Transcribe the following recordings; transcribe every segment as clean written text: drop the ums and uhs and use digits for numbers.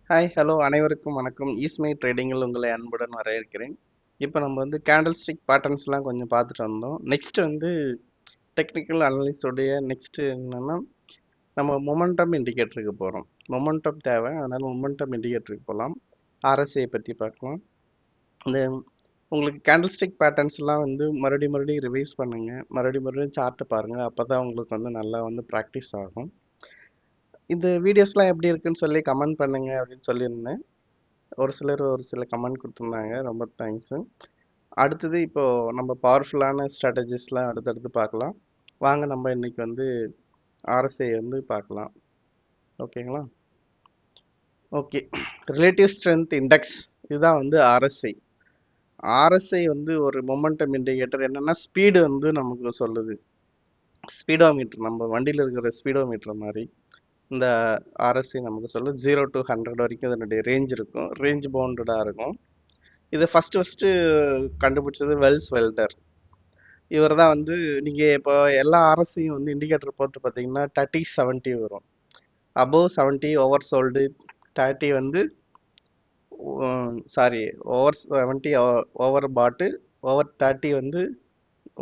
Hi hello அனைவருக்கும் வணக்கம். ஈஸ்மை ட்ரேடிங்கில் உங்களை அன்புடன் வரவேற்கிறேன். இப்போ நம்ம வந்து கேண்டில் ஸ்டிக் பேட்டர்ன்ஸ்லாம் கொஞ்சம் பார்த்துட்டு வந்தோம். நெக்ஸ்ட் வந்து டெக்னிக்கல் அனலிஸ்டோடைய நெக்ஸ்ட் என்னன்னா நம்ம மொமெண்டம் இண்டிகேட்டருக்கு போகிறோம். மொமெண்டம் தேவை, அதனால மொமெண்டம் இண்டிகேட்டருக்கு போகலாம். ஆர்எஸ்ஐ பற்றி பார்க்கலாம். இந்த உங்களுக்கு கேண்டில் ஸ்டிக் பேட்டர்ன்ஸ்லாம் வந்து மறுபடியும் ரிவைஸ் பண்ணுங்க, மறுபடியும் சார்ட்டை பாருங்க. அப்போ தான் உங்களுக்கு வந்து நல்லா வந்து ப்ராக்டிஸ் ஆகும். இந்த வீடியோஸ்லாம் எப்படி இருக்குன்னு சொல்லி கமெண்ட் பண்ணுங்க அப்படின்னு சொல்லியிருந்தேன். ஒரு சிலர் ஒரு சில கமெண்ட் கொடுத்துருந்தாங்க, ரொம்ப தேங்க்ஸு. அடுத்தது இப்போ நம்ம பவர்ஃபுல்லான ஸ்ட்ராட்டஜிஸ்லாம் அடுத்தடுத்து பார்க்கலாம். வாங்க நம்ம இன்னைக்கு வந்து ஆர்எஸ்ஐ வந்து பார்க்கலாம். ஓகேங்களா? ஓகே. ரிலேட்டிவ் ஸ்ட்ரென்த் இண்டெக்ஸ் இதுதான் வந்து ஆர்எஸ்ஐ. ஆர்எஸ்ஐ வந்து ஒரு மொமெண்டம் இண்டிகேட்டர். என்னன்னா ஸ்பீடு வந்து நமக்கு சொல்லுது. ஸ்பீடோமீட்டர், நம்ம வண்டியில் இருக்கிற ஸ்பீடோமீட்டர் மாதிரி இந்த ஆர்எஸ்ஐ நமக்கு சொல்லுது. 0 to 100 வரைக்கும் இதனுடைய ரேஞ்ச் இருக்கும். ரேஞ்ச் பவுண்டடாக இருக்கும். இதை ஃபஸ்ட்டு கண்டுபிடிச்சது வெல்ஸ் வெல்டர். இவர் தான் வந்து நீங்கள் இப்போ எல்லா ஆர்எஸ்ஐயும் வந்து இண்டிகேட்டர் போட்டு பார்த்தீங்கன்னா 30-70 வரும். அபோவ் 70 ஓவர் சோல்டு, 30 வந்து சாரி ஓவர் 70 ஓவர் பாட்டு, ஓவர் 30 வந்து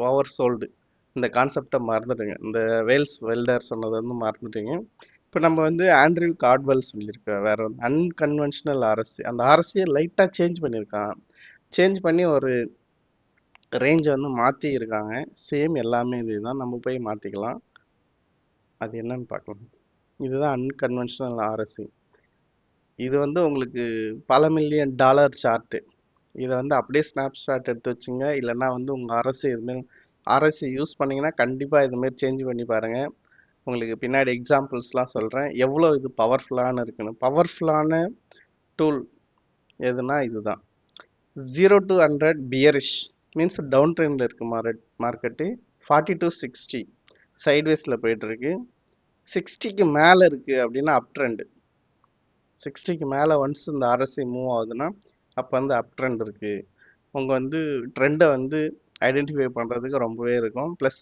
ஓவர் சோல்டு. இந்த கான்செப்டை மறந்துடுங்க. இந்த வேல்ஸ் வெல்டர் சொன்னதை வந்து மறந்துட்டீங்க. இப்போ நம்ம வந்து ஆண்ட்ரியூ கார்ட்வெல் சொல்லியிருக்கோம். வேற வந்து அன்கன்வென்ஷனல் ஆர்எஸ்சி. அந்த ஆர்எஸ்சியை லைட்டாக சேஞ்ச் பண்ணியிருக்கான். சேஞ்ச் பண்ணி ஒரு ரேஞ்சை வந்து மாற்றி இருக்காங்க. சேம் எல்லாமே இதுதான், நம்ம போய் மாற்றிக்கலாம். அது என்னன்னு பார்க்கலாம். இதுதான் அன்கன்வென்ஷனல் ஆர்எஸ்சி. இது வந்து உங்களுக்கு பல மில்லியன் டாலர் சார்ட்டு. இதை வந்து அப்படியே ஸ்னாப்ஷாட் எடுத்து வச்சுங்க. இல்லைன்னா வந்து உங்கள் ஆர்எஸ்சி இதுமாரி ஆர்எஸ்சி யூஸ் பண்ணிங்கன்னா கண்டிப்பாக இதுமாரி சேஞ்ச் பண்ணி பாருங்கள். உங்களுக்கு பின்னாடி எக்ஸாம்பிள்ஸ்லாம் சொல்கிறேன் எவ்வளோ இது பவர்ஃபுல்லான இருக்குன்னு. பவர்ஃபுல்லான டூல் எதுனா இதுதான். 0 to 100 பியரிஷ் மீன்ஸ் டவுன் ட்ரெண்டில் இருக்கு மார்க்கெட்டு. 40 to 60 சைட்வேஸில் போயிட்டுருக்கு. 60க்கு மேலே இருக்குது அப்படின்னா அப் ட்ரெண்டு. 60க்கு மேலே ஒன்ஸ் இந்த ஆர்எஸ்சி மூவ் ஆகுதுன்னா அப்போ வந்து அப் ட்ரெண்ட் இருக்குது. உங்கள் வந்து ட்ரெண்டை வந்து ஐடென்டிஃபை பண்ணுறதுக்கு ரொம்பவே இருக்கும். ப்ளஸ்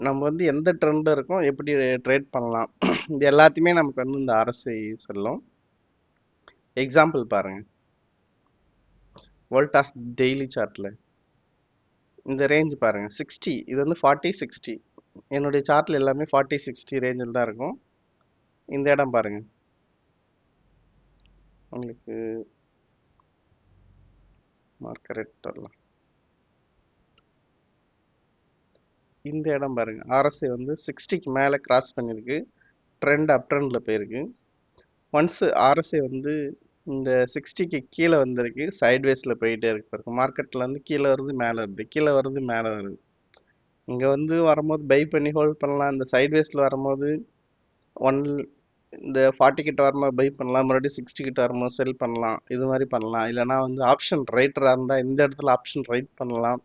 நம்ம வந்து எந்த ட்ரெண்டில் இருக்கோம், எப்படி ட்ரேட் பண்ணலாம், இது எல்லாத்தையுமே நமக்கு வந்து இந்த ஆர்எஸ்சி சொல்லும். எக்ஸாம்பிள் பாருங்கள். வோல்டாஸ் டெய்லி சார்ட்டில் இந்த ரேஞ்ச் பாருங்கள் 60. இது வந்து 40-60. என்னுடைய சார்ட்டில் எல்லாமே 40-60 ரேஞ்சில் தான் இருக்கும். இந்த இடம் பாருங்கள், உங்களுக்கு மார்க்கெட் வரலாம். இந்த இடம் பாருங்க, ஆர்எஸ்ஐ வந்து 60க்கு மேலே கிராஸ் பண்ணியிருக்கு. ட்ரெண்ட் அப் ட்ரெண்டில் போயிருக்கு. ஒன்ஸ் ஆர்எஸ்ஐ வந்து இந்த 60க்கு கீழே வந்திருக்கு, சைட்வேஸில் போயிட்டே இருக்கு பாருங்க. மார்க்கெட்டில் வந்து கீழே வருது, மேலே வருது, கீழே வருது, மேலே வருது. இங்கே வந்து வரும்போது பை பண்ணி ஹோல்ட் பண்ணலாம். இந்த சைட்வேஸில் வரும்போது ஒன் இந்த 40 கிட்ட வரும்போது பை பண்ணலாம், மறுபடியும் 60 கிட்ட வரும்போது செல் பண்ணலாம். இது மாதிரி பண்ணலாம். இல்லைனா வந்து ஆப்ஷன் ரைட்டராக இருந்தால் இந்த இடத்துல ஆப்ஷன் ரைட் பண்ணலாம்.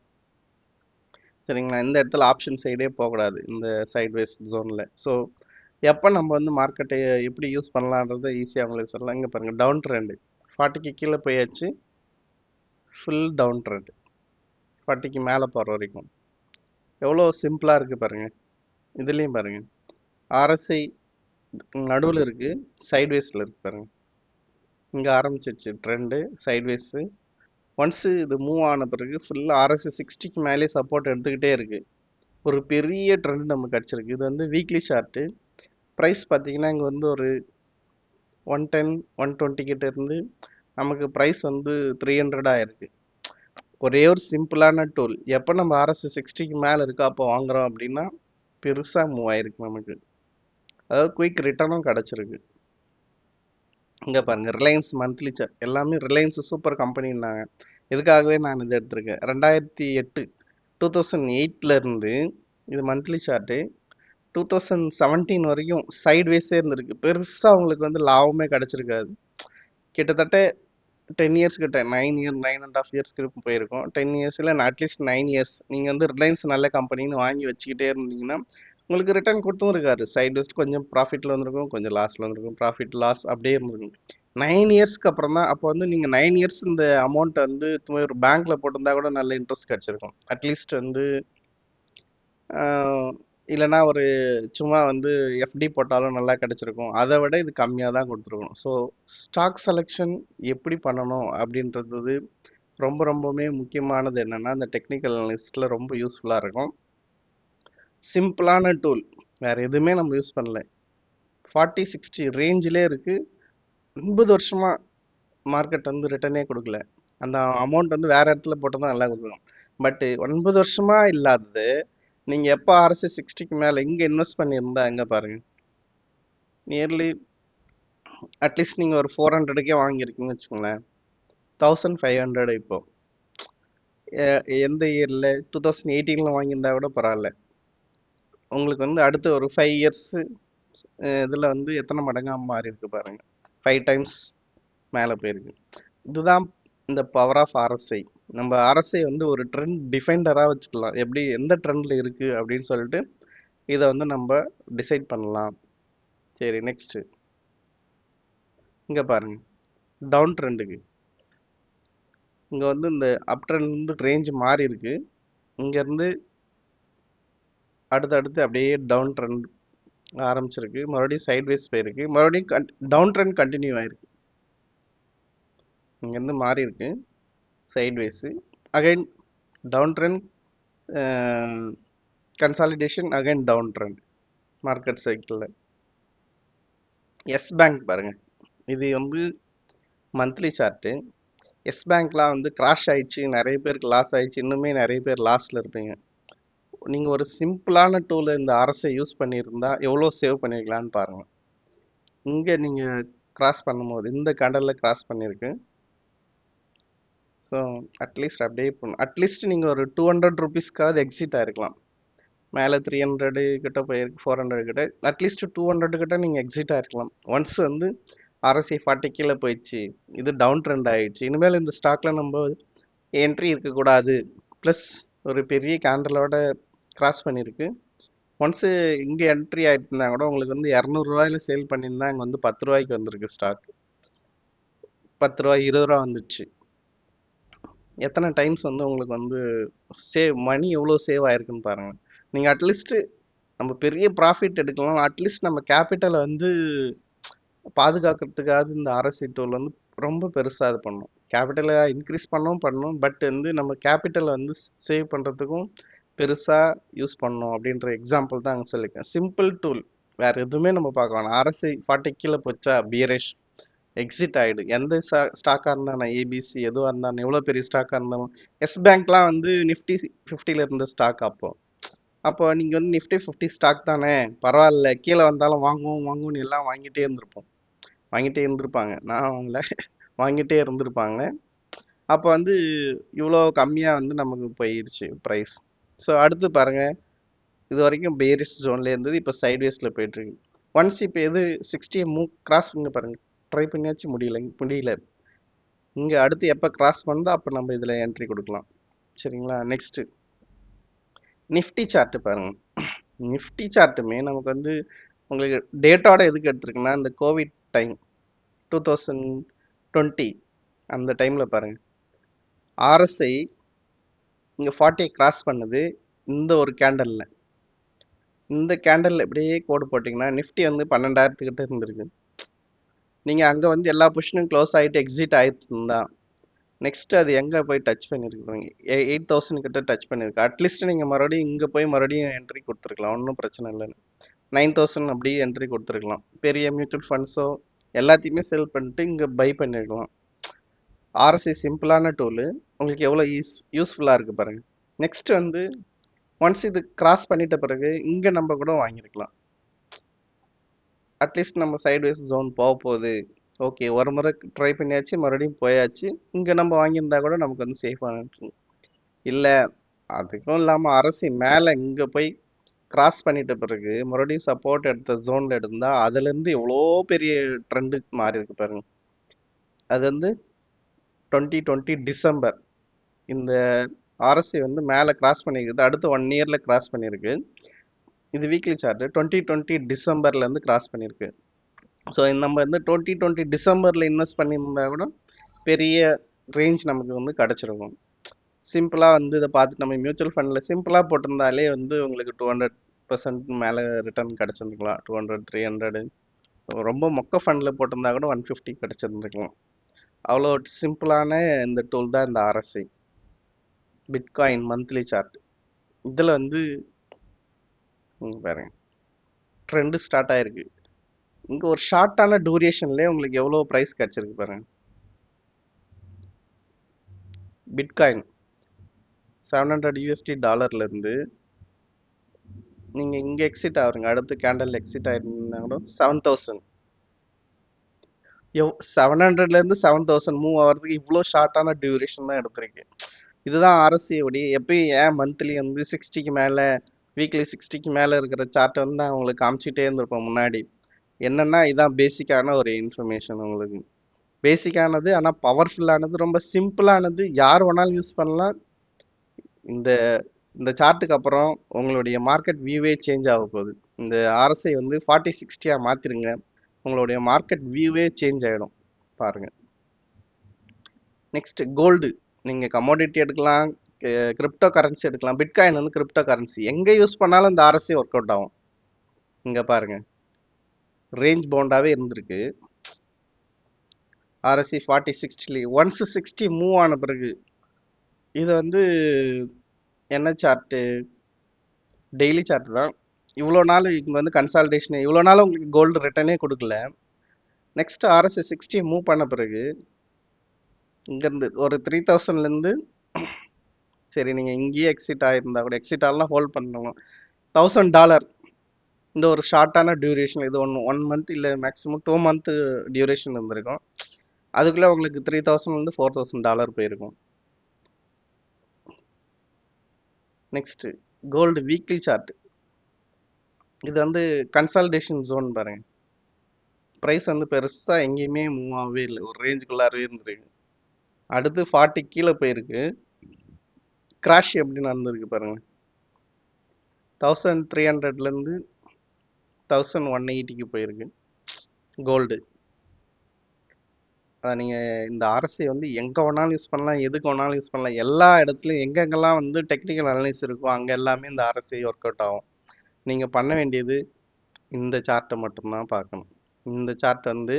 சரிங்களா? இந்த இடத்துல ஆப்ஷன் சைடே போகக்கூடாது இந்த சைட்வேஸ் ஜோனில். ஸோ எப்போ நம்ம வந்து மார்க்கெட்டை எப்படி யூஸ் பண்ணலான்றதை ஈஸியாக உங்களுக்கு சொல்லலாம். இங்கே பாருங்கள், டவுன் ட்ரெண்டு 40க்கு கீழே போயாச்சு, ஃபுல் டவுன் ட்ரெண்ட் 40க்கு மேலே போகிற வரைக்கும். எவ்வளோ சிம்பிளாக இருக்குது பாருங்கள். இதுலேயும் பாருங்கள், ஆர்எஸ்ஐ நடுவில் இருக்குது, சைட்வேஸில் இருக்குது பாருங்கள். இங்கே ஆரம்பிச்சிருச்சு ட்ரெண்டு சைட்வேஸு. ஒன்ஸு இது மூவ் ஆன பிறகு ஃபுல்லாக ஆர்எஸ்ஐ 60க்கு மேலே சப்போர்ட் எடுத்துக்கிட்டே இருக்குது. ஒரு பெரிய ட்ரெண்ட் நமக்கு கிடச்சிருக்கு. இது வந்து வீக்லி சார்ட்டு. ப்ரைஸ் பார்த்தீங்கன்னா இங்கே வந்து ஒரு 110 120 கிட்ட இருந்து நமக்கு ப்ரைஸ் வந்து 300 ஆயிருக்கு. ஒரே ஒரு சிம்பிளான டூல். எப்போ நம்ம ஆர்எஸ்ஐ 60க்கு மேலே இருக்கா அப்போ வாங்குறோம் அப்படின்னா பெருசாக மூவ் ஆயிருக்கு நமக்கு. அதாவது குயிக் ரிட்டர்னும் கிடச்சிருக்கு. இங்கே பாருங்கள், ரிலையன்ஸ் மந்த்லி சார்ட். எல்லாமே ரிலையன்ஸ் சூப்பர் கம்பெனின்னாங்க. இதுக்காகவே நான் இதை எடுத்திருக்கேன். 2008 இருந்து இது மந்த்லி சார்ட்டு. 2017 வரைக்கும் சைட்வேஸே இருந்திருக்கு. பெருசாக உங்களுக்கு வந்து லாபமே கிடச்சிருக்காது. கிட்டத்தட்ட 10 இயர்ஸ் கிட்ட 9.5 இயர்ஸ்க்கு போயிருக்கும். 10 இயர்ஸ் இல்லை, அட்லீஸ்ட் 9 இயர்ஸ் நீங்கள் வந்து ரிலையன்ஸ் நல்ல கம்பெனின்னு வாங்கி வச்சுக்கிட்டே இருந்தீங்கன்னா உங்களுக்கு ரிட்டர்ன் கொடுத்தும் இருக்காரு. சைட்வேஸ் கொஞ்சம் ப்ராஃபிட்டில் வந்திருக்கும், கொஞ்சம் லாஸில் வந்திருக்கும், ப்ராஃபிட் லாஸ் அப்படியே இருந்திருக்கும். 9 இயர்ஸ்க்கு அப்புறம் தான், அப்போ வந்து நீங்கள் 9 இயர்ஸ் இந்த அமௌண்ட்டை வந்து ஒரு பேங்க்கில் போட்டிருந்தா கூட நல்ல இன்ட்ரெஸ்ட் கிடச்சிருக்கும். அட்லீஸ்ட் வந்து இல்லைன்னா ஒரு சும்மா வந்து எஃப்டி போட்டாலும் நல்லா கிடைச்சிருக்கும். அதை விட இது கம்மியாக தான் கொடுத்துருக்கணும். ஸோ ஸ்டாக் செலெக்ஷன் எப்படி பண்ணணும் அப்படின்றது ரொம்ப ரொம்பவுமே முக்கியமானது. என்னன்னா அந்த டெக்னிக்கல் லிஸ்ட்டில் ரொம்ப யூஸ்ஃபுல்லாக இருக்கும். சிம்பிளான டூல், வேற எதுவுமே நம்ம யூஸ் பண்ணல. 40-60 ரேஞ்சிலே இருக்கு. 9 வருஷமா மார்க்கெட் வந்து ரிட்டர்னே கொடுக்கல. அந்த அமௌண்ட் வந்து வேற இடத்துல போட்டு தான் நல்லா கொடுக்கணும். பட் 9 வருஷமா இல்லாதது நீங்க எப்போ ஆர்எஸ்ஐ 60க்கு மேல இங்க இன்வெஸ்ட் பண்ணியிருந்தா எங்க பாருங்க. நியர்லி அட்லீஸ்ட் நீங்க ஒரு 400க்கே வாங்கியிருக்கீங்கன்னு வச்சுக்கோங்களேன். 1500 இப்போ எந்த இயர்ல 2018ல வாங்கியிருந்தா கூட பரவாயில்ல. உங்களுக்கு வந்து அடுத்து ஒரு 5 இயர்ஸ் இதுல வந்து எத்தனை மடங்கா மாறி இருக்கு பாருங்க. 5 டைம்ஸ் மேல போயிருக்கு. இதுதான் இந்த பவர் ஆஃப் ஆர்எஸ்ஐ. நம்ம ஆர்எஸ்ஐ வந்து ஒரு ட்ரெண்ட் டிஃபைண்டரா வச்சுக்கலாம். எப்படி எந்த ட்ரெண்ட்ல இருக்கு அப்படின்னு சொல்லிட்டு இதை வந்து நம்ம டிசைட் பண்ணலாம். சரி, நெக்ஸ்ட் இங்க பாருங்க. டவுன் ட்ரெண்டுக்கு இங்க வந்து இந்த அப் ட்ரெண்ட் வந்து ரேஞ்ச் மாறி இருக்கு. இங்க இருந்து அடுத்து அப்படியே டவுன் ட்ரெண்ட் ஆரம்பிச்சிருக்கு. மறுபடியும் சைட்வேஸ் போயிருக்கு. மறுபடியும் டவுன் ட்ரெண்ட் கண்டினியூ ஆயிருக்கு. இங்க இருந்து மாறி இருக்கு sideways, again down trend, consolidation, again down trend market சைக்கிளில். எஸ் பேங்க் பாருங்க. இது வந்து மந்த்லி சார்ட்டு. எஸ் பேங்க்லாம் வந்து கிராஷ் ஆயிடுச்சு, நிறைய பேருக்கு லாஸ் ஆயிடுச்சு. இன்னுமே நிறைய பேர் லாஸ்ல இருப்பீங்க. நீங்க ஒரு சிம்பிளான டூல் இந்த ஆர்எஸ்ஐ யூஸ் பண்ணியிருந்தா எவ்வளோ சேவ் பண்ணிருக்கலாம்னு பாருங்க. இங்க நீங்க கிராஸ் பண்ணும்போது இந்த கண்டல்ல கிராஸ் பண்ணிருக்கு. ஸோ அட்லீஸ்ட் அப்படியே அட்லீஸ்ட் நீங்க ஒரு 200 ருபீஸ்க்காவது எக்ஸிட் ஆயிருக்கலாம். மேலே 300 கிட்ட போயிருக்கு, 400 கிட்ட, அட்லீஸ்ட் 200 கிட்ட நீங்க எக்ஸிட் ஆயிருக்கலாம். ஒன்ஸ் வந்து ஆர்எஸ்ஐ 40 கீழே போயிடுச்சு, இது டவுன் ட்ரெண்ட் ஆயிடுச்சு, இனிமேல் இந்த ஸ்டாக்ல நம்ம என்ட்ரி இருக்கக்கூடாது. ப்ளஸ் ஒரு பெரிய கேண்டலோட கிராஸ் பண்ணியிருக்கு. ஒன்ஸ் இங்கே என்ட்ரி ஆயிருந்தா கூட உங்களுக்கு வந்து 200 சேல் பண்ணியிருந்தா இங்கே வந்து 10 ரூபாய்க்கு வந்திருக்கு ஸ்டாக். 10 ரூபாய் 20 ரூபா வந்துடுச்சு. எத்தனை டைம்ஸ் வந்து உங்களுக்கு வந்து மணி எவ்வளோ சேவ் ஆயிருக்குன்னு பாருங்க. நீங்க அட்லீஸ்ட் நம்ம பெரிய ப்ராஃபிட் எடுக்கலாம், அட்லீஸ்ட் நம்ம கேபிட்டலை வந்து பாதுகாக்கிறதுக்காக இந்த ஆர்எஸ்ஐ டூல் வந்து ரொம்ப பெருசாக இது பண்ணும். கேபிட்டலை இன்க்ரீஸ் பண்ணும், பட் வந்து நம்ம கேபிட்டலை வந்து சேவ் பண்ணுறதுக்கும் பெருசாக யூஸ் பண்ணணும் அப்படின்ற எக்ஸாம்பிள் தான் அங்கே சொல்லியிருக்கேன். சிம்பிள் டூல், வேற எதுவுமே நம்ம பார்க்க வேணாம். ஆர்எஸ்ஐ 40 கீழே போச்சா பியரிஷ், எக்ஸிட் ஆகிடு. எந்த ஸ்டாக்காக இருந்தாலும், ஏபிசி எதுவாக இருந்தாலும், எவ்வளோ பெரிய ஸ்டாக்காக இருந்தாலும். எஸ் பேங்க்லாம் வந்து நிஃப்டி 50ல இருந்த ஸ்டாக். அப்போ நீங்கள் வந்து நிஃப்டி 50 ஸ்டாக் தானே, பரவாயில்ல, கீழே வந்தாலும் வாங்குவோம்னு எல்லாம் வாங்கிட்டே இருந்திருப்பாங்க. நான் அவங்கள வாங்கிட்டே இருந்திருப்பாங்க. அப்போ வந்து இவ்வளோ கம்மியாக வந்து நமக்கு போயிடுச்சு ப்ரைஸ். ஸோ அடுத்து பாருங்க, இது வரைக்கும் பேரிஸ் ஜோன்ல இருந்தது, இப்போ சைட்வேஸில் போயிட்டு இருக்கு. ஒன்ஸ் இப்போ எது 60 கிராஸ் பண்ணி பாருங்க, ட்ரை பண்ணியாச்சும் முடியல. இங்கே அடுத்து எப்போ கிராஸ் பண்ணதோ அப்போ நம்ம இதில் என்ட்ரி கொடுக்கலாம். சரிங்களா? நெக்ஸ்ட் நிஃப்டி சார்ட் பாருங்க. நிஃப்டி சார்ட்டுமே நமக்கு வந்து உங்களுக்கு டேட்டோட எதுக்கு எடுத்துருக்குன்னா, இந்த கோவிட் டைம் 2020 அந்த டைம்ல பாருங்க, ஆர்எஸ்ஐ இங்க 40 கிராஸ் பண்ணுது. இந்த ஒரு கேண்டல்ல இப்படியே கோடு போட்டீங்கன்னா நிஃப்டி வந்து 12,000 இருந்திருக்கு. நீங்க அங்க வந்து எல்லா பொசிஷனும் க்ளோஸ் ஆயிட்டு எக்ஸிட் ஆயிட்டு இருந்தா நெக்ஸ்ட் அது எங்க போய் டச் பண்ணிருக்கீங்க? 8,000 கிட்ட டச் பண்ணிருக்கு. அட்லீஸ்ட் நீங்க மறுபடியும் இங்க போய் மறுபடியும் என்ட்ரி கொடுத்துருக்கலாம், ஒன்றும் பிரச்சனை இல்லை. 9,000 அப்படியே என்ட்ரி கொடுத்துருக்கலாம். பெரிய மியூச்சுவல் ஃபண்ட்ஸோ எல்லாத்தையுமே செல் பண்ணிட்டு இங்க பை பண்ணிருக்கலாம். ஆர்எஸ்ஐ சிம்பிளான டூலு, உங்களுக்கு எவ்வளோ யூஸ்ஃபுல்லாக இருக்குது பாருங்க. நெக்ஸ்ட் வந்து ஒன்ஸ் இது கிராஸ் பண்ணிட்ட பிறகு இங்கே நம்ம கூட வாங்கியிருக்கலாம். அட்லீஸ்ட் நம்ம சைட்வேஸ் ஜோன் போகுது, ஓகே, ஒரு முறை ட்ரை பண்ணியாச்சு, மறுபடியும் போயாச்சு, இங்கே நம்ம வாங்கியிருந்தா கூட நமக்கு வந்து சேஃபான இல்லை. அதுக்கும் இல்லாமல் அரசு மேலே இங்கே போய் கிராஸ் பண்ணிட்ட பிறகு மறுபடியும் சப்போர்ட் எடுத்த ஜோனில் இருந்தால் அதுலேருந்து எவ்வளோ பெரிய ட்ரெண்டு மாறி இருக்கு பாருங்க. அது வந்து 2020 டிசம்பர் இந்த ஆர்எஸ்ஐ வந்து மேலே கிராஸ் பண்ணியிருக்குது. அடுத்து 1 இயர்ல கிராஸ் பண்ணியிருக்கு. இது வீக்லி சார்ட் 2020 டிசம்பர்ல இருந்து கிராஸ் பண்ணியிருக்கு. ஸோ நம்ம வந்து 2020 டிசம்பர்ல இன்வெஸ்ட் பண்ணியிருந்தா கூட பெரிய ரேஞ்ச் நமக்கு வந்து கிடைச்சிருக்கும். சிம்பிளா வந்து இதை பார்த்துட்டு நம்ம மியூச்சுவல் ஃபண்ட்ல சிம்பிளா போட்டிருந்தாலே வந்து உங்களுக்கு 200 6% மேலே ரிட்டர்ன் கிடச்சிருந்துக்கலாம். 200 300 ரொம்ப மொக்க ஃபண்டில் போட்டிருந்தா கூட 150 கிடச்சிருந்துருக்கலாம். அவ்வளோ சிம்பிளான இந்த டூல் தான் இந்த ஆர்எஸ்ஐ பிட்காயின் மந்த்லி சார்ட். இதில் வந்து பாருங்க ட்ரெண்டு ஸ்டார்ட் ஆயிருக்கு. இங்கே ஒரு ஷார்ட்டான டூரேஷன்லேயே உங்களுக்கு எவ்வளோ ப்ரைஸ் கிடச்சிருக்கு பாருங்க. பிட்காயின் $700 நீங்கள் இங்கே எக்ஸிட் ஆகுறீங்க, அடுத்த கேண்டல் எக்ஸிட் ஆயிருந்தீங்கன்னா கூட 7000. 700லேருந்து 7000 மூவ் ஆகிறதுக்கு இவ்வளோ ஷார்ட்டான டியூரேஷன் தான் எடுத்திருக்கு. இதுதான் ஆர்எஸ்சியோடைய எப்பயும் ஏன் மந்த்லி வந்து 60க்கு மேலே வீக்லி 60க்கு மேலே இருக்கிற சார்ட்டை வந்து நான் உங்களுக்கு காமிச்சிட்டே இருந்திருப்பேன் முன்னாடி. என்னன்னா இதான் பேசிக்கான ஒரு இன்ஃபர்மேஷன் உங்களுக்கு. பேசிக்கானது ஆனால் பவர்ஃபுல்லானது, ரொம்ப சிம்பிளானது, யார் வேணாலும் யூஸ் பண்ணலாம். இந்த இந்த சார்ட்டுக்கு அப்புறம் உங்களுடைய மார்க்கெட் வியூவே சேஞ்ச் ஆக போகுது. இந்த ஆர்எஸ்ஐ வந்து 4060 மாற்றிருங்க, உங்களுடைய மார்க்கெட் வியூவே சேஞ்ச் ஆகிடும் பாருங்க. Next gold. நீங்கள் கமோடிட்டி எடுக்கலாம், கிரிப்டோ கரன்சி எடுக்கலாம். பிட்காயின் வந்து கிரிப்டோ கரன்சி, எங்கே யூஸ் பண்ணாலும் இந்த ஆர்எஸ்ஐ ஒர்க் அவுட் ஆகும். இங்கே பாருங்க ரேஞ்ச் பவுண்டாகவே இருந்திருக்கு. ஆர்எஸ்சி 4060 ஒன்ஸ் 60 மூவ் ஆன பிறகு இது வந்து என்ன சார்ட்டு, டெய்லி சார்ட் தான். இவ்வளோ நாள் இங்கே வந்து கன்சால்டேஷன், இவ்வளோ நாள் உங்களுக்கு கோல்டு ரிட்டர்னே கொடுக்கல. நெக்ஸ்ட் ஆர்எஸ்சி 60 மூவ் பண்ண பிறகு இங்கேருந்து ஒரு 3000லேருந்து சரி நீங்கள் இங்கேயே எக்ஸிட் ஆகிருந்தா கூட, எக்ஸிட் ஆகலாம் ஹோல்ட் பண்ணணும், $1000 இந்த ஒரு ஷார்ட்டான டியூரேஷன். இது ஒன் மந்த் இல்லை மேக்ஸிமம் 2 மந்த் டியூரேஷன் இருந்திருக்கும். அதுக்குள்ளே உங்களுக்கு 3000லேருந்து $4000 போயிருக்கும். Next gold weekly chart. இது வந்து கன்சால்டேஷன் ஜோன் பாருங்க. ப்ரைஸ் வந்து பெருசாக எங்கேயுமே மூவ் ஆகவே இல்லை, ஒரு ரேஞ்சுக்குள்ளாரவே இருந்திருக்கு. அடுத்து 40 கீழே போயிருக்கு. கிராஷ் எப்படி நடந்திருக்கு பாருங்க. 1300லேருந்து 1180க்கு போயிருக்கு கோல்டு. அதை நீங்கள் இந்த ஆர்எஸ்ஐ வந்து எங்கே வேணாலும் யூஸ் பண்ணலாம், எதுக்கு வேணாலும் யூஸ் பண்ணலாம். எல்லா இடத்துலையும் எங்கெங்கெல்லாம் வந்து டெக்னிக்கல் அனலைஸ் இருக்கோ அங்கே எல்லாமே இந்த ஆர்எஸ்ஐ ஒர்க் அவுட் ஆகும். நீங்கள் பண்ண வேண்டியது இந்த சார்ட்டை மட்டும்தான் பார்க்கணும். இந்த சார்ட் வந்து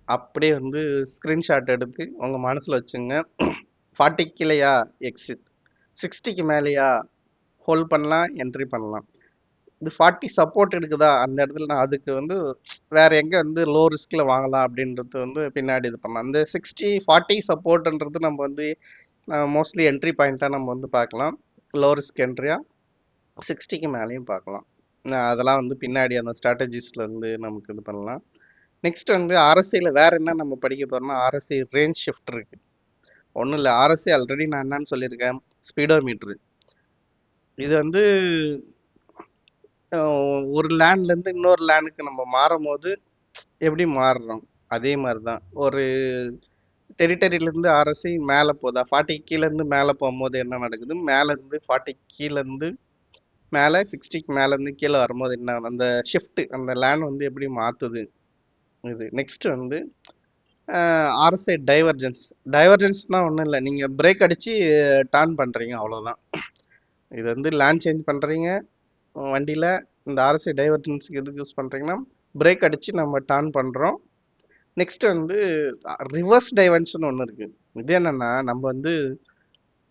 அப்படியே வந்து ஸ்க்ரீன்ஷாட் எடுத்து உங்கள் மனசில் வச்சுங்க. 40 கீழேயா எக்ஸிட், 60க்கு மேலேயா ஹோல்ட் பண்ணலாம், என்ட்ரி பண்ணலாம். இது 40 சப்போர்ட் எடுக்குதா அந்த இடத்துல நான் அதுக்கு வந்து வேற எங்கே வந்து லோ ரிஸ்கில் வாங்கலாம் அப்படின்றது வந்து பின்னாடி இது பண்ணலாம். அந்த 60-40 சப்போர்ட்ன்றது நம்ம வந்து மோஸ்ட்லி என்ட்ரி பாயிண்ட்டாக நம்ம வந்து பார்க்கலாம். லோ ரிஸ்க் என்ட்ரியாக 60க்கு மேலேயும் பார்க்கலாம். அதெல்லாம் வந்து பின்னாடி அந்த ஸ்ட்ராட்டஜிஸ்ல இருந்து நமக்கு இது பண்ணலாம். நெக்ஸ்ட் வந்து ஆர்எஸ்ஐயில் வேற என்ன நம்ம படிக்க போறோம்னா, ஆர்எஸ்ஐ ரேஞ்ச் ஷிஃப்ட் இருக்கு. ஒன்றும் இல்லை, ஆர்எஸ்ஐ ஆல்ரெடி நான் என்னன்னு சொல்லியிருக்கேன், ஸ்பீடோமீட்ரு. இது வந்து ஒரு லேண்ட்லேருந்து இன்னொரு லேண்டுக்கு நம்ம மாறும் போது எப்படி மாறுறோம் அதே மாதிரி தான். ஒரு டெரிட்டரியிலேருந்து ஆர்எஸ்ஐ மேலே போதா, 40 கீழேருந்து மேலே போகும்போது என்ன நடக்குது, மேலேருந்து 40 கீழேருந்து மேலே 60க்கு மேலேருந்து கீழே வரும்போது என்ன, அந்த ஷிஃப்ட், அந்த லேண்ட் வந்து எப்படி மாற்றுது இது. நெக்ஸ்ட் வந்து ஆர்எஸ்ஐ டைவர்ஜென்ஸ். டைவர்ஜென்ஸ்னால் ஒன்றும் இல்லை, நீங்கள் பிரேக் அடித்து டர்ன் பண்ணுறீங்க அவ்வளோதான். இது வந்து லேண்ட் சேஞ்ச் பண்ணுறீங்க வண்டியில். இந்த ஆர்எஸ்ஐ டைவர்ஜென்ஸுக்கு எதுக்கு யூஸ் பண்ணுறீங்கன்னா, பிரேக் அடித்து நம்ம டர்ன் பண்ணுறோம். நெக்ஸ்ட் வந்து ரிவர்ஸ் டைவர்ஷன் ஒன்று இருக்குது. இது என்னென்னா, நம்ம வந்து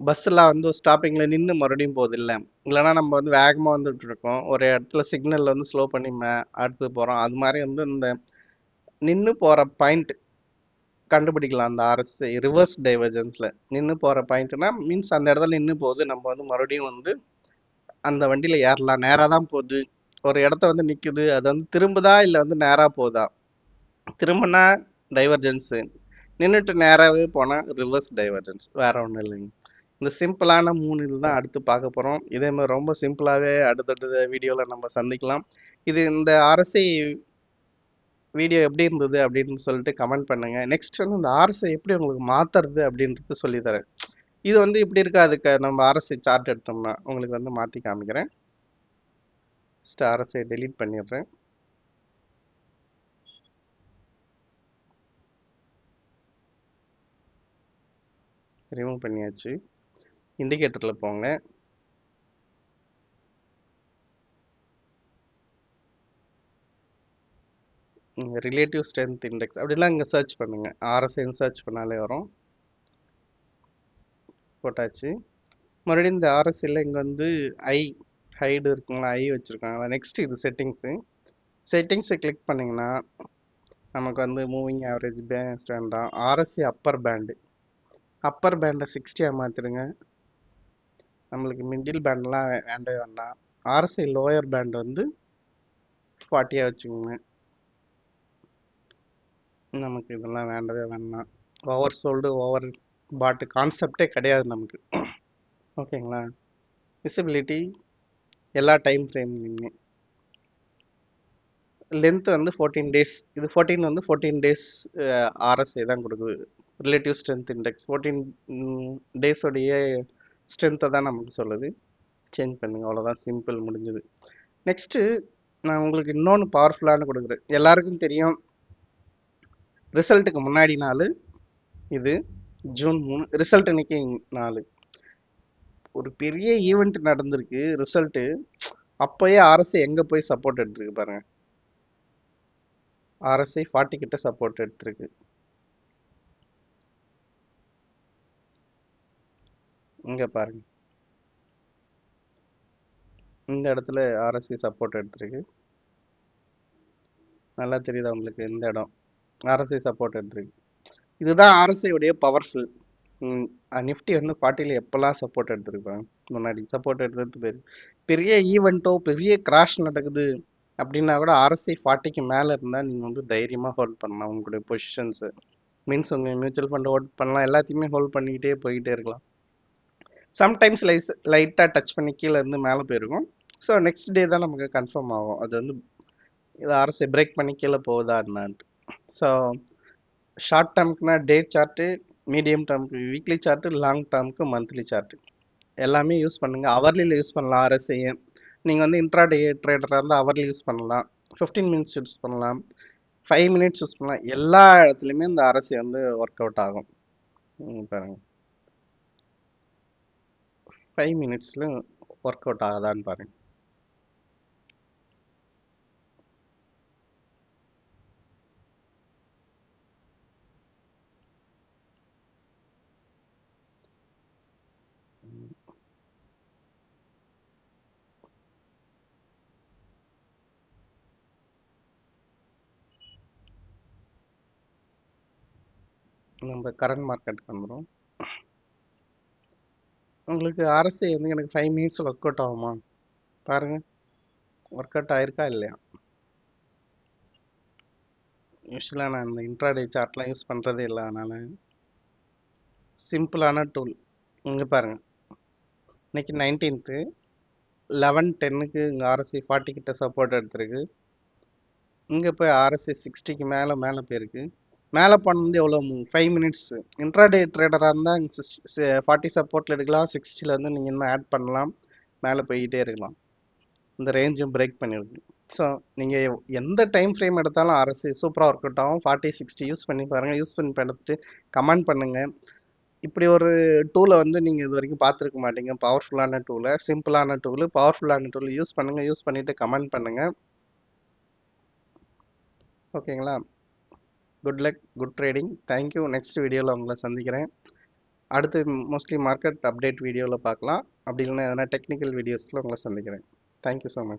பஸ்ஸெல்லாம் வந்து ஸ்டாப்பிங்கில் நின்று மறுபடியும் போகுது இல்லை, இல்லைனா நம்ம வந்து வேகமாக வந்துட்டு இருக்கோம், ஒரு இடத்துல சிக்னலில் வந்து ஸ்லோ பண்ணி அடுத்து போகிறோம். அது மாதிரி வந்து இந்த நின்று போகிற பாயிண்ட் கண்டுபிடிக்கலாம். அந்த ஆர்எஸ்ஐ ரிவர்ஸ் டைவர்ஜென்ஸில் நின்று போகிற பாயிண்ட்னா மீன்ஸ் அந்த இடத்துல நின்று போகுது, நம்ம வந்து மறுபடியும் வந்து அந்த வண்டியில் ஏறலாம். நேராக தான் போகுது, ஒரு இடத்த வந்து நிற்குது, அது வந்து திரும்புதா இல்லை வந்து நேராக போகுதா. திரும்பினா டைவர்ஜென்ஸு, நின்றுட்டு நேராகவே போனால் ரிவர்ஸ் டைவர்ஜென்ஸ், வேற ஒன்றும் இல்லைங்க. இந்த சிம்பிளான 3 இது தான் அடுத்து பார்க்க போகிறோம். இதே மாதிரி ரொம்ப சிம்பிளாகவே அடுத்தடுத்த வீடியோவில் நம்ம சந்திக்கலாம். இது இந்த ஆர்எஸ்ஐ வீடியோ எப்படி இருந்தது அப்படின்னு சொல்லிட்டு கமெண்ட் பண்ணுங்க. நெக்ஸ்ட் வந்து இந்த ஆர்எஸ்ஐ எப்படி உங்களுக்கு மாற்றுறது அப்படின்றது சொல்லித்தரேன். இது வந்து இப்படி இருக்காது, நம்ம ஆர்எஸ்ஐ சார்ட் எடுத்தோம்னா உங்களுக்கு வந்து மாற்றி காமிக்கிறேன். ஃபஸ்ட்டு ஆர்எஸ்ஐ டெலீட் பண்ணிடுறேன். ரிமூவ் பண்ணியாச்சு. இண்டிகேட்டரில் போங்க. ரிலேட்டிவ் ஸ்ட்ரென்த் இண்டெக்ஸ் அப்படிலாம் இங்கே சர்ச் பண்ணுங்கள். ஆர்எஸ்ஐன்னு சர்ச் பண்ணாலே வரும். போட்டாச்சு. மறுபடியும் இந்த ஆர்எஸ்ஐயில் இங்கே வந்து ஹைடு இருக்குங்களா, வச்சுருக்காங்களா. நெக்ஸ்ட் இது செட்டிங்ஸை கிளிக் பண்ணிங்கன்னா நமக்கு வந்து மூவிங் ஆவரேஜ் பேஸ்ட் வேண்டாம். ஆர்எஸ்ஐ அப்பர் பேண்டை 60 மாற்றிடுங்க. நம்மளுக்கு மிடில் பேண்ட்லாம் வேண்டவே வேண்டாம். ஆர்எஸ்ஐ லோயர் பேண்ட் வந்து 40 வச்சுக்கோங்க. நமக்கு இதெல்லாம் வேண்டவே வேண்டாம். ஓவர் சோல்டு ஓவர் பாட்டு கான்செப்டே கிடையாது நமக்கு. ஓகேங்களா. விசிபிலிட்டி எல்லா டைம் ஃப்ரேம்லையுமே. லென்த் வந்து 14 டேஸ். இது 14 வந்து 14 டேஸ் ஆர்எஸ்ஐ தான் கொடுக்குது. ரிலேட்டிவ் ஸ்ட்ரென்த் இண்டெக்ஸ் 14 டேஸோடைய ஸ்ட்ரென்த்தை தான் நமக்கு சொல்லுது. சேஞ்ச் பண்ணுங்க, அவ்வளோதான், சிம்பிள், முடிஞ்சது. நெக்ஸ்ட்டு நான் உங்களுக்கு இன்னொன்று பவர்ஃபுல்லானு கொடுக்குறேன். எல்லாருக்கும் தெரியும், ரிசல்ட்டுக்கு முன்னாடி நாள் இது ஜூன் 3, ரிசல்ட் இன்னைக்கு 4. ஒரு பெரிய ஈவெண்ட் நடந்திருக்கு. ரிசல்ட்டு அப்போயே ஆர்எஸ்ஐ எங்கே போய் சப்போர்ட் எடுத்துருக்கு பாருங்க. ஆர்எஸ்ஐ 40 கிட்ட சப்போர்ட் எடுத்திருக்கு. இங்க பாருங்க, இந்த இடத்துல ஆர்எஸ்ஐ சப்போர்ட் எடுத்திருக்கு. நல்லா தெரியுதா உங்களுக்கு? இந்த இடம் ஆர்எஸ்ஐ சப்போர்ட் எடுத்திருக்கு. இதுதான் ஆர்எஸ்ஐ உடைய பவர்ஃபுல். நிஃப்டி வந்து 40ல எப்பெல்லாம் சப்போர்ட் எடுத்திருப்பாங்க, முன்னாடி சப்போர்ட் எடுத்து பெரிய ஈவெண்ட்டோ பெரிய கிராஷ் நடக்குது அப்படின்னா கூட ஆர்எஸ்ஐ 40க்கு மேலே இருந்தால் நீங்கள் வந்து தைரியமாக ஹோல்ட் பண்ணலாம். உங்களுடைய பொசிஷன்ஸு மீன்ஸ் உங்கள் மியூச்சுவல் ஃபண்ட் ஹோல்ட் பண்ணலாம், எல்லாத்தையுமே ஹோல்ட் பண்ணிக்கிட்டே போயிட்டே இருக்கலாம். சம்டைம்ஸ் லைட்டாக டச் பண்ணி கீழே இருந்து மேலே போயிருக்கும். ஸோ நெக்ஸ்ட் டே தான் நமக்கு கன்ஃபார்ம் ஆகும் அது வந்து இது ஆர்எஸ்ஐ பிரேக் பண்ணி கீழே போகுதா என்னான்ட்டு. ஸோ ஷார்ட் டேர்முக்குனா டே சார்ட்டு, மீடியம் டேர்முக்கு வீக்லி சார்ட்டு, லாங் டேர்முக்கு மந்த்லி சார்ட்டு எல்லாமே யூஸ் பண்ணுங்கள். அவர்லியில் யூஸ் பண்ணலாம் ஆர்எஸ்ஐயை. நீங்கள் வந்து இன்ட்ராடே ட்ரேடராக இருந்தால் அவர்லி யூஸ் பண்ணலாம், 15 மினிட்ஸ் யூஸ் பண்ணலாம், 5 மினிட்ஸ் யூஸ் பண்ணலாம். எல்லா இடத்துலையுமே இந்த ஆர்எஸ்ஐ வந்து ஒர்க் அவுட் ஆகும். பாருங்கள், 5 மினிட்ஸில் ஒர்க் அவுட் ஆகுதான்னு பாருங்கள். நம்ம கரண்ட் மார்க்கெட்டுக்கு வந்துடும். உங்களுக்கு ஆர்எஸ்ஐ வந்து எனக்கு 5 மினிட்ஸ் ஒர்க் அவுட் ஆகுமா பாருங்கள். ஒர்க் அவுட் ஆயிருக்கா இல்லையா? யூஸ்வலாக நான் இந்த இன்ட்ராடே சார்ட்லாம் யூஸ் பண்ணுறதே இல்லை, அதனால் சிம்பிளான டூல். இங்கே பாருங்கள், இன்னைக்கு 19th 11:10க்கு இங்கே ஆர்எஸ்ஐ 40 கிட்ட சப்போர்ட் எடுத்திருக்கு. இங்கே போய் ஆர்எஸ்ஐ 60க்கு மேலே போயிருக்கு. மேலே போனது எவ்வளோ? 5 மினிட்ஸ். இன்ட்ராடே ட்ரேடராக இருந்தால் 40 சப்போர்ட்டில் எடுக்கலாம், 60ல வந்து நீங்கள் இன்னும் ஆட் பண்ணலாம், மேலே போய்கிட்டே இருக்கலாம். இந்த ரேஞ்சும் பிரேக் பண்ணியிருக்கு. ஸோ நீங்கள் எந்த டைம் ஃப்ரேம் எடுத்தாலும் ஆர்எஸ்ஐ சூப்பராக ஒர்க் அவுட் ஆகும். 40, 60 யூஸ் பண்ணி பாருங்கள். யூஸ் பண்ணி பார்த்துட்டு கமெண்ட் பண்ணுங்கள். இப்படி ஒரு டூலை வந்து நீங்கள் இது வரைக்கும் பார்த்துருக்க மாட்டீங்க. பவர்ஃபுல்லான டூலை, சிம்பிளான டூலு, பவர்ஃபுல்லான டூல் யூஸ் பண்ணுங்கள். யூஸ் பண்ணிவிட்டு கமெண்ட் பண்ணுங்கள். ஓகேங்களா? Good luck, good trading. Thank you. Next வீடியோவில் உங்களை சந்திக்கிறேன். அடுத்து மோஸ்ட்லி மார்க்கெட் அப்டேட் வீடியோவில் பார்க்கலாம். அப்படி இல்லைன்னா எதனா டெக்னிக்கல் வீடியோஸில் உங்களை சந்திக்கிறேன். Thank you so much.